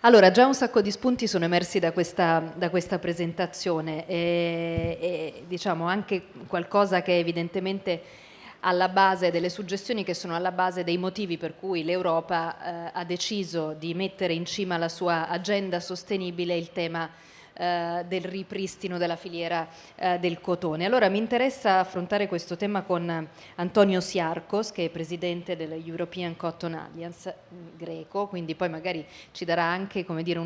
Allora, già un sacco di spunti sono emersi da questa presentazione e diciamo anche qualcosa che è evidentemente alla base delle suggestioni che sono alla base dei motivi per cui l'Europa ha deciso di mettere in cima alla sua agenda sostenibile il tema del ripristino della filiera del cotone. Allora mi interessa affrontare questo tema con Antonio Siarkos, che è presidente della European Cotton Alliance greco, quindi poi magari ci darà anche, come dire,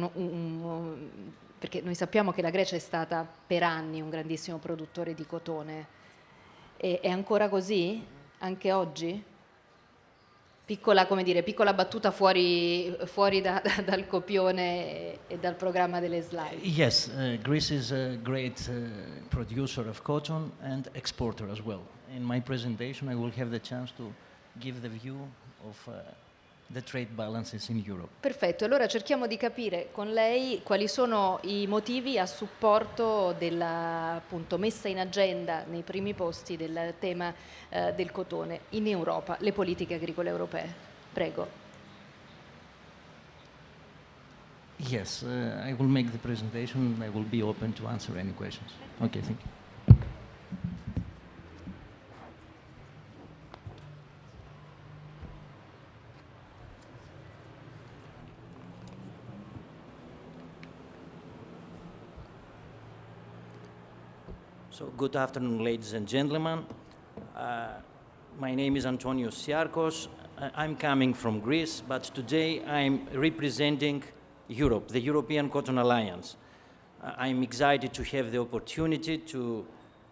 perché noi sappiamo che la Grecia è stata per anni un grandissimo produttore di cotone. È ancora così? Anche oggi? Piccola battuta fuori dal copione e dal programma delle slide. Yes, Greece is a great producer of cotton and exporter as well. In my presentation, I will have the chance to give the view of the trade balances in Europe. Perfetto, allora cerchiamo di capire con lei quali sono i motivi a supporto della appunto messa in agenda nei primi posti del tema del cotone in Europa, le politiche agricole europee. Prego. Yes, I will make the presentation. I will be open to answer any questions. Okay, thank you. So, good afternoon, ladies and gentlemen. My name is Antonio Siarkos. I'm coming from Greece, but today I'm representing Europe, the European Cotton Alliance. I'm excited to have the opportunity to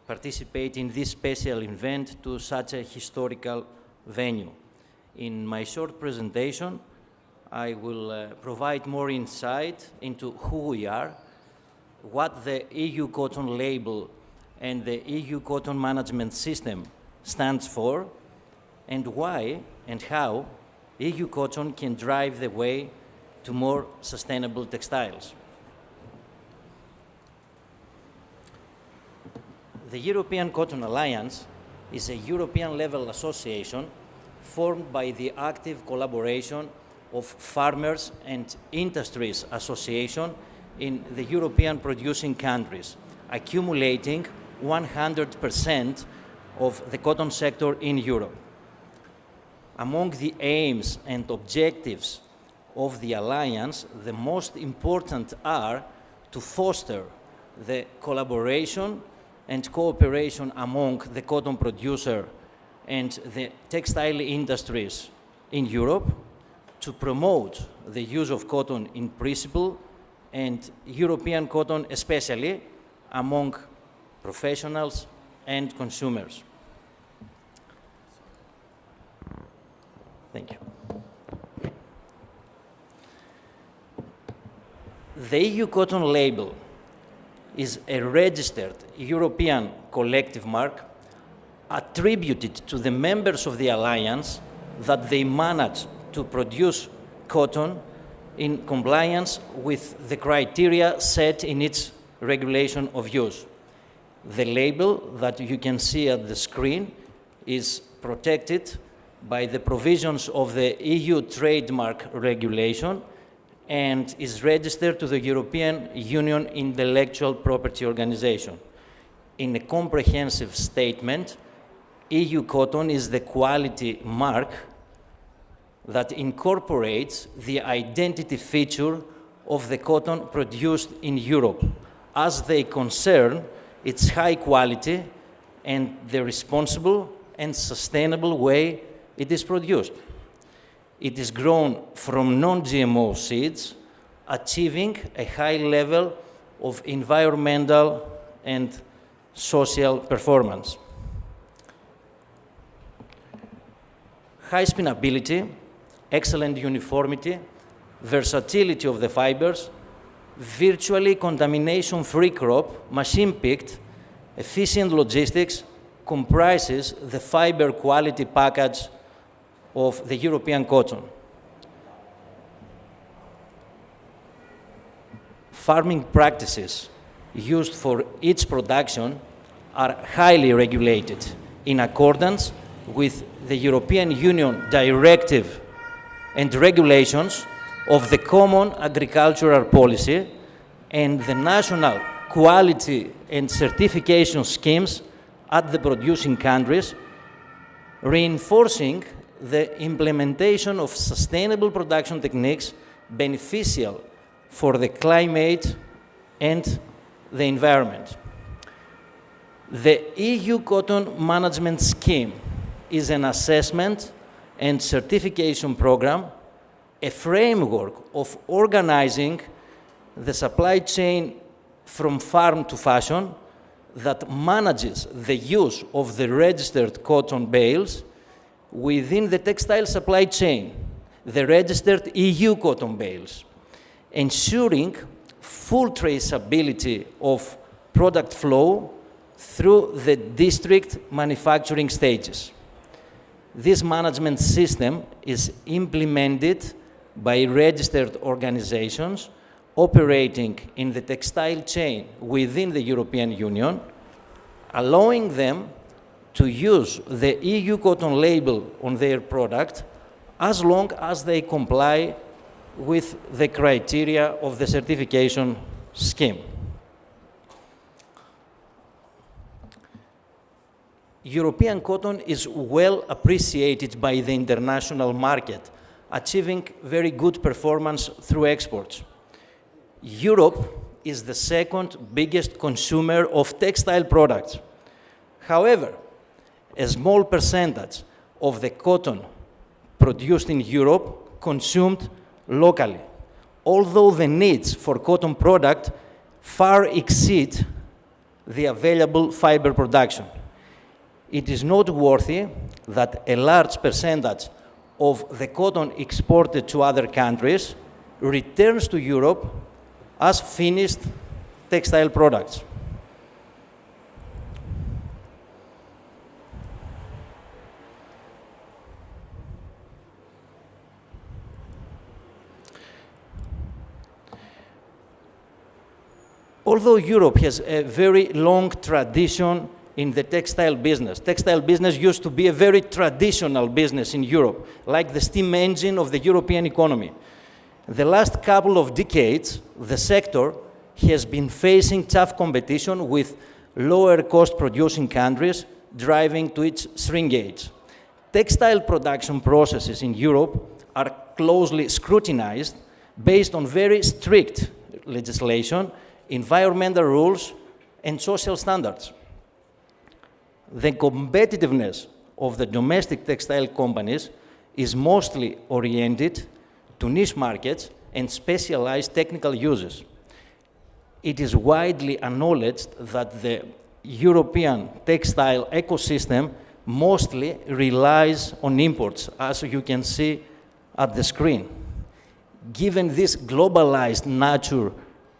participate in this special event to such a historical venue. In my short presentation, I will provide more insight into who we are, what the EU cotton label and the EU cotton management system stands for, and why and how EU cotton can drive the way to more sustainable textiles. The European Cotton Alliance is a European-level association formed by the active collaboration of farmers and industries association in the European producing countries, accumulating 100% of the cotton sector in Europe. Among the aims and objectives of the Alliance, the most important are to foster the collaboration and cooperation among the cotton producer and the textile industries in Europe, to promote the use of cotton in principle and European cotton especially among professionals and consumers. Thank you. The EU cotton label is a registered European collective mark attributed to the members of the Alliance that they manage to produce cotton in compliance with the criteria set in its regulation of use. The label that you can see at the screen is protected by the provisions of the EU trademark regulation and is registered to the European Union Intellectual Property Organization. In a comprehensive statement, EU cotton is the quality mark that incorporates the identity feature of the cotton produced in Europe, as they concern its high quality and the responsible and sustainable way it is produced. It is grown from non-GMO seeds, achieving a high level of environmental and social performance. High spinability, excellent uniformity, versatility of the fibers, virtually contamination-free crop, machine-picked, efficient logistics comprises the fiber quality package of the European cotton. Farming practices used for its production are highly regulated in accordance with the European Union directive and regulations of the Common Agricultural Policy and the national quality and certification schemes at the producing countries, reinforcing the implementation of sustainable production techniques beneficial for the climate and the environment. The EU Cotton Management Scheme is an assessment and certification program, a framework of organizing the supply chain from farm to fashion that manages the use of the registered cotton bales within the textile supply chain, the registered EU cotton bales, ensuring full traceability of product flow through the district manufacturing stages. This management system is implemented by registered organizations operating in the textile chain within the European Union, allowing them to use the EU cotton label on their product as long as they comply with the criteria of the certification scheme. European cotton is well appreciated by the international market, achieving very good performance through exports. Europe is the second biggest consumer of textile products. However, a small percentage of the cotton produced in Europe consumed locally, although the needs for cotton product far exceed the available fiber production. It is noteworthy that a large percentage of the cotton exported to other countries returns to Europe as finished textile products. Although Europe has a very long tradition in the textile business used to be a very traditional business in Europe, like the steam engine of the European economy. The last couple of decades, the sector has been facing tough competition with lower cost producing countries driving to its shrinkage. Textile production processes in Europe are closely scrutinized based on very strict legislation, environmental rules, and social standards. The competitiveness of the domestic textile companies is mostly oriented to niche markets and specialized technical uses. It is widely acknowledged that the European textile ecosystem mostly relies on imports, as you can see at the screen. Given this globalized nature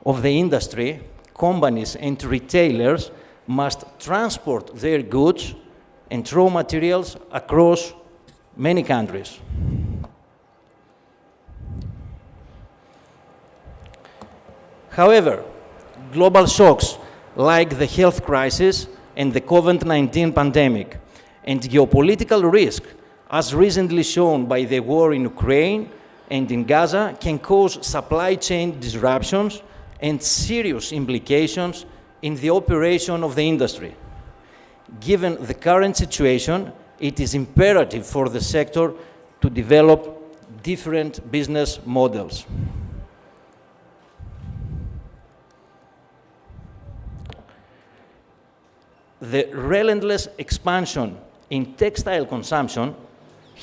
of the industry, companies and retailers must transport their goods and raw materials across many countries. However, global shocks like the health crisis and the COVID-19 pandemic and geopolitical risk, as recently shown by the war in Ukraine and in Gaza, can cause supply chain disruptions and serious implications in the operation of the industry. Given the current situation, it is imperative for the sector to develop different business models. The relentless expansion in textile consumption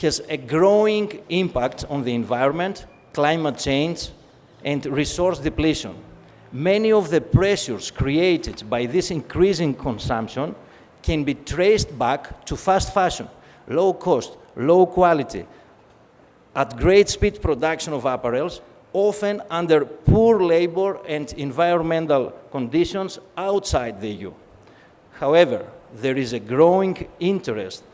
has a growing impact on the environment, climate change, and resource depletion. Many of the pressures created by this increasing consumption can be traced back to fast fashion, low cost, low quality, at great speed production of apparels, often under poor labor and environmental conditions outside the EU. However, there is a growing interest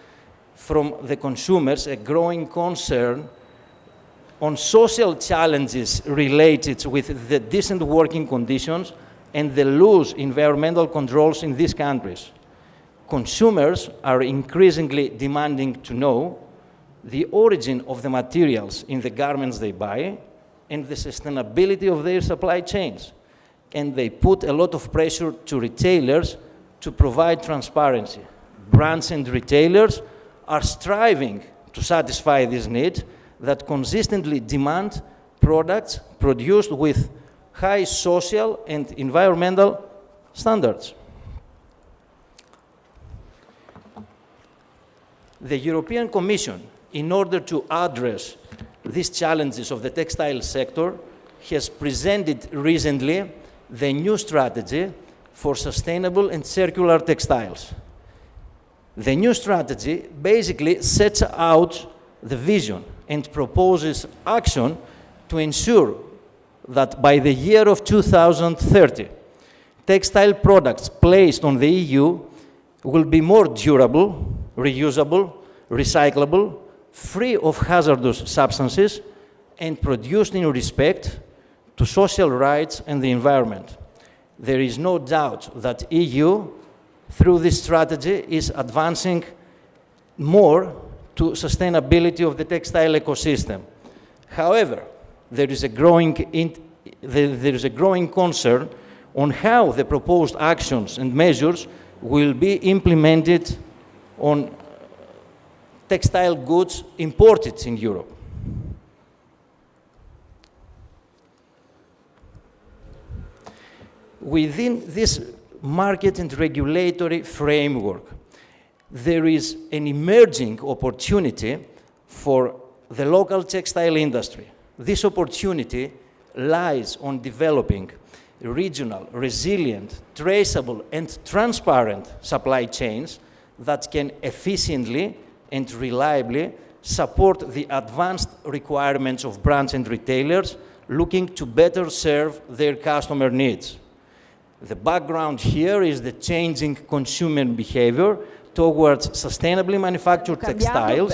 from the consumers, a growing concern on social challenges related with the decent working conditions and the loose environmental controls in these countries. Consumers are increasingly demanding to know the origin of the materials in the garments they buy, and the sustainability of their supply chains. And they put a lot of pressure to retailers to provide transparency. Brands and retailers are striving to satisfy this need that consistently demand products produced with high social and environmental standards. The European Commission, in order to address these challenges of the textile sector, has presented recently the new strategy for sustainable and circular textiles. The new strategy basically sets out the vision and proposes action to ensure that by the year of 2030, textile products placed on the EU will be more durable, reusable, recyclable, free of hazardous substances, and produced in respect to social rights and the environment. There is no doubt that EU, through this strategy, is advancing more to sustainability of the textile ecosystem. However, there is a growing concern on how the proposed actions and measures will be implemented on textile goods imported in Europe. Within this market and regulatory framework, there is an emerging opportunity for the local textile industry. This opportunity lies on developing regional, resilient, traceable, and transparent supply chains that can efficiently and reliably support the advanced requirements of brands and retailers looking to better serve their customer needs. The background here is the changing consumer behavior towards sustainably manufactured textiles,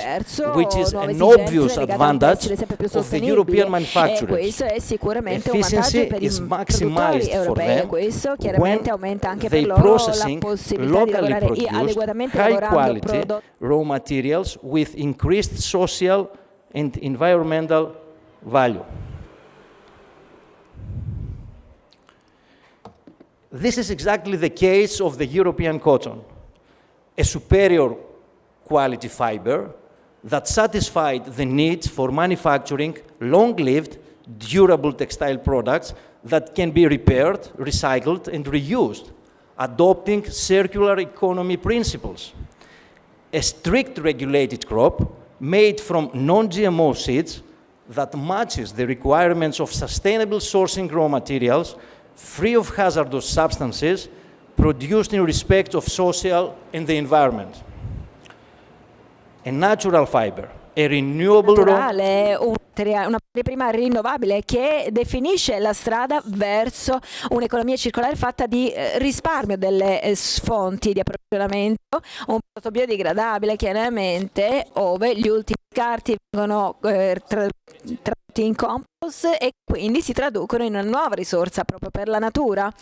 which is an obvious advantage of the European manufacturers. Efficiency is maximized for them when they processing locally produced, high-quality raw materials with increased social and environmental value. This is exactly the case of the European cotton, a superior quality fiber that satisfied the needs for manufacturing long-lived, durable textile products that can be repaired, recycled, and reused, adopting circular economy principles. A strict regulated crop made from non-GMO seeds that matches the requirements of sustainable sourcing raw materials free of hazardous substances, produced in respect of social and the environment. A natural fiber, a renewable una materia prima rinnovabile che definisce la strada verso un'economia circolare fatta di risparmio delle fonti di approvvigionamento, un prodotto biodegradabile chiaramente, ove gli ultimi scarti vengono tradotti in compost e quindi si traducono in una nuova risorsa proprio per la natura.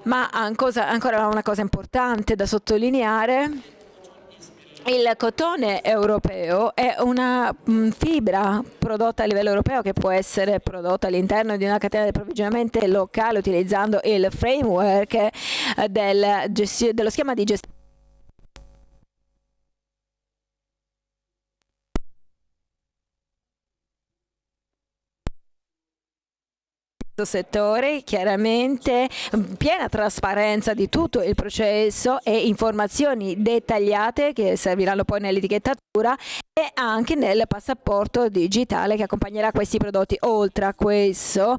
Ma ancora una cosa importante da sottolineare: il cotone europeo è una fibra prodotta a livello europeo che può essere prodotta all'interno di una catena di approvvigionamento locale utilizzando il framework dello schema di gestione settore, chiaramente piena trasparenza di tutto il processo e informazioni dettagliate che serviranno poi nell'etichettatura e anche nel passaporto digitale che accompagnerà questi prodotti. Oltre a questo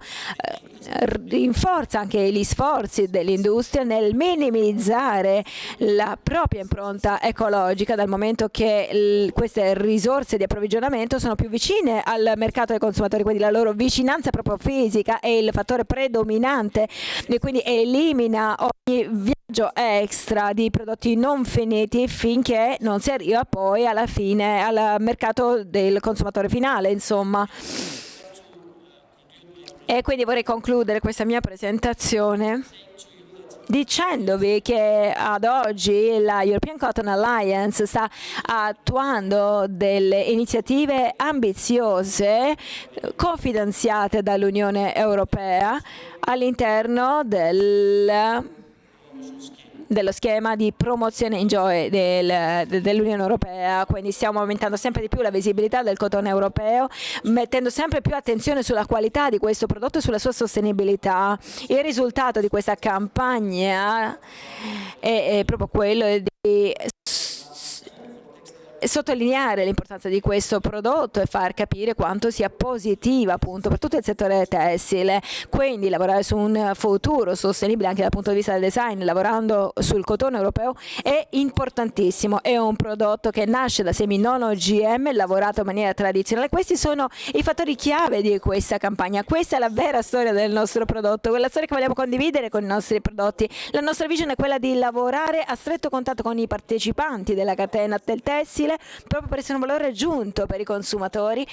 rinforza anche gli sforzi dell'industria nel minimizzare la propria impronta ecologica, dal momento che queste risorse di approvvigionamento sono più vicine al mercato dei consumatori, quindi la loro vicinanza proprio fisica è il fattore predominante e quindi elimina ogni viaggio extra di prodotti non finiti finché non si arriva poi alla fine al mercato del consumatore finale, insomma. E quindi vorrei concludere questa mia presentazione dicendovi che ad oggi la European Cotton Alliance sta attuando delle iniziative ambiziose cofinanziate dall'Unione Europea all'interno dello schema di promozione enjoy dell'Unione Europea, quindi stiamo aumentando sempre di più la visibilità del cotone europeo, mettendo sempre più attenzione sulla qualità di questo prodotto e sulla sua sostenibilità. Il risultato di questa campagna è proprio quello di sottolineare l'importanza di questo prodotto e far capire quanto sia positiva appunto per tutto il settore tessile, quindi lavorare su un futuro sostenibile anche dal punto di vista del design, lavorando sul cotone europeo è importantissimo. È un prodotto che nasce da semi non OGM, lavorato in maniera tradizionale. Questi sono i fattori chiave di questa campagna, questa è la vera storia del nostro prodotto, quella storia che vogliamo condividere con i nostri prodotti. La nostra visione è quella di lavorare a stretto contatto con i partecipanti della catena del tessile, proprio per essere un valore aggiunto per i consumatori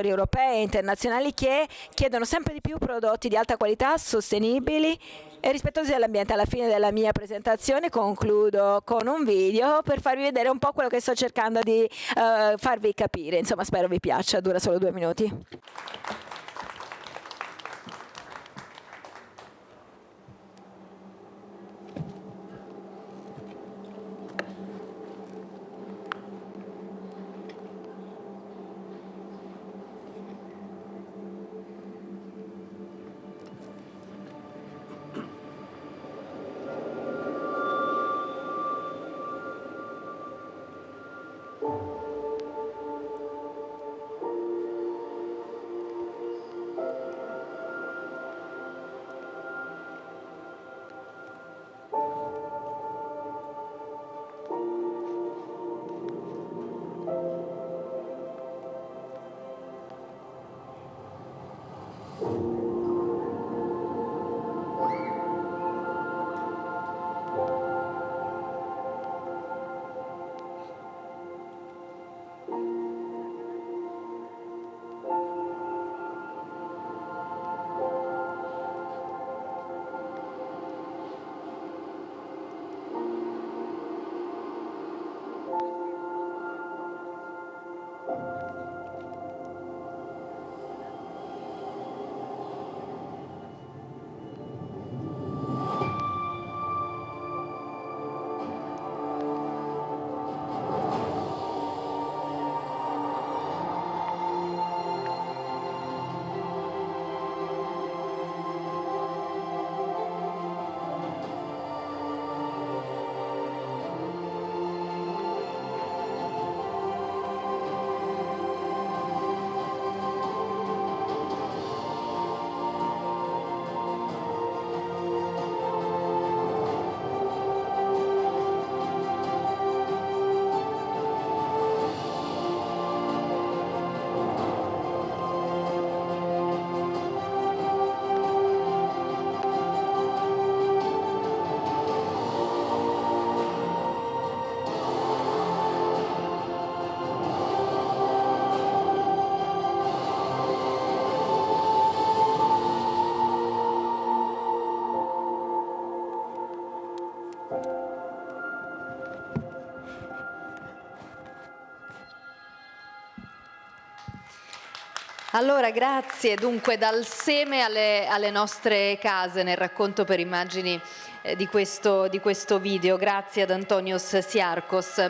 europei e internazionali che chiedono sempre di più prodotti di alta qualità, sostenibili e rispettosi dell'ambiente. Alla fine della mia presentazione concludo con un video per farvi vedere un po' quello che sto cercando di farvi capire. Insomma, spero vi piaccia, dura solo 2 minuti. Allora, grazie. Dunque, dal seme alle nostre case nel racconto per immagini di questo video. Grazie ad Antonios Siarkos.